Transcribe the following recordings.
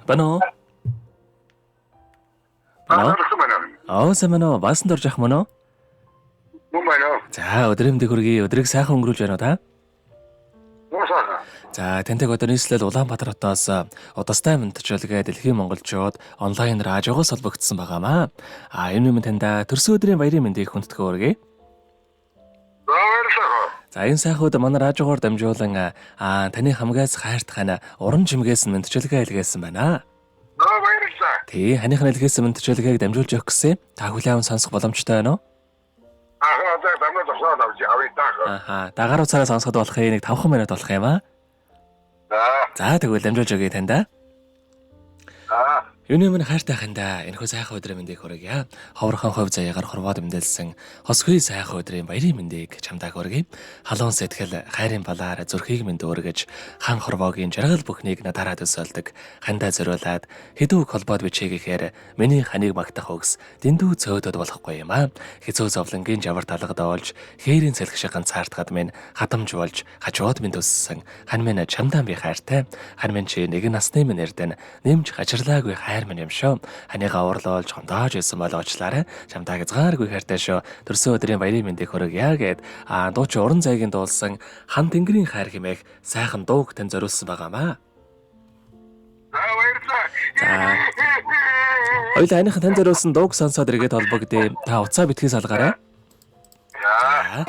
Бано. Самано баасан дорж ах мөн үү? Мөн байна уу? За өдрийн мэндийг хүргэе. Өдрийг сайхан өнгөрүүлж байна уу та? Мосоо. За тэнтэйг одоо нийслэл Улаанбаатар хотоос удастай мэдчилгээ Дэлхийн монголчууд онлайнаар ажигоос холбогдсон байгаамаа. Энэ юм таньда төрсөн өдрийн баярын мэндийг хүндэтгэн хүргэе. За энэ сайхууд манай радиогоор дамжуулан таны хамгаас хайртахана уран жимгээс мэдчилгээ илгээсэн байна. Баярлалаа. Тий, ханых нь илгээсэн мэдчилгээг дамжуулж өгөх гэсэн та хүлээвэн сонсох боломжтой байна уу? Одоо дамнаа тосоод авч явъя таа. Дагаар уцаараа сонсоход болох нэг 5 минут болох юм аа. За тэгвэл дамжуулж өгье таньда. Юуны минь хайртай хандаа энэхүү сайхан өдрийн мэндийг хүргье. Ховорхон хувь заяагаар хорвоод мэдээлсэн хосгүй сайхан өдрийн баярын мэндийг чамдаа хүргэе. Халуун сэтгэл хайрын балаар зүрхийг минь дүүргэж хан хорвоогийн жаргал бүхнийг надараа төсөөлдөг. Хандаа зориулаад хэдүүг холбоод бичээгээр миний ханыг магтах үгс дэндүү цөөдөд болохгүй юм аа. Хэцүү зовлонгийн жавар талгад оолж хээрийн цэлх шиг ганцаардахад минь хатамж болж хажууд минь төссөн. Хан минь чамдаа би хайртай. Хан минь чи нэг насны минь эрдэн нэмж хачирлаагүй хайр минь юм шүү. Ханыгаа урлуулж хонтоож исэн бол уучлаарай. Чамдаа хязгааргүй хайртай шүү. Төрсөн өдрийн баярын мэндийг хүргье гэд дуучин уран зайгийн дуулсан хан тэнгэрийн хайр хэмээх сайхан дууг тань зориулсан байгаамаа. Баярлалаа. Хоёул аныхан тань зориулсан дууг сонсоод иргэд холбогдъё. Та уцаа битгий салгаарай. За.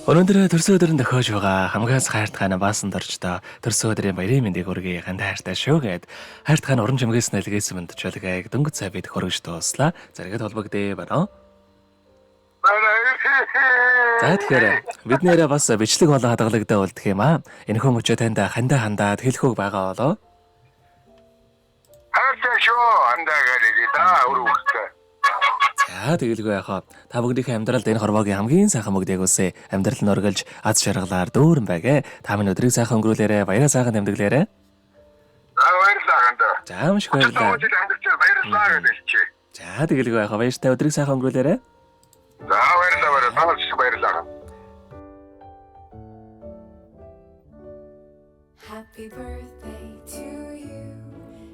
Өнөөдөр төрсөн өдрөнд тохиож байгаа хамгаас хайртахаана баасан дорждоо төрсөн өдрийн баярын мэндийг хүргэе. Хандаа хайртай шүү гэд хайртахаана уран жимгээс нэлгээсэн мэдчилгээг дөнгөж цай бид хөргөж дууслаа. Зэрэгэд холбогдъё байна. За тэгэхээр бид нэрээ бас бичлэг болон хадгалагтай болдох юм аа. Энэхүү мөчөө танд хандаад хэлэхүүг байгаа болоо. Хайртай шүү. Хандаа гэлээ да өрөвхтэй. За тэгэлгүй яхаа. Та бүгдийнхээ амьдралд энэ хорвоогийн хамгийн сайхан мөгдөг үсэ амьдрал нь оргилж аз жаргалаар дүүрэн байгээ. Та минь өдрийг сайхан өнгөрүүлээрэ, баяраа сайхан тэмдэглээрэ. Баярлалаа хандаа. За маш их баярлалаа. Баярлалаа гэлээ чи. За тэгэлгүй яхаа. Баяртай өдрийг сайхан өнгөрүүлээрэ. За баярлалаа. Танаас их баярлалаа. Happy birthday to you.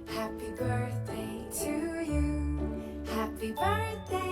Happy birthday to you. Happy birthday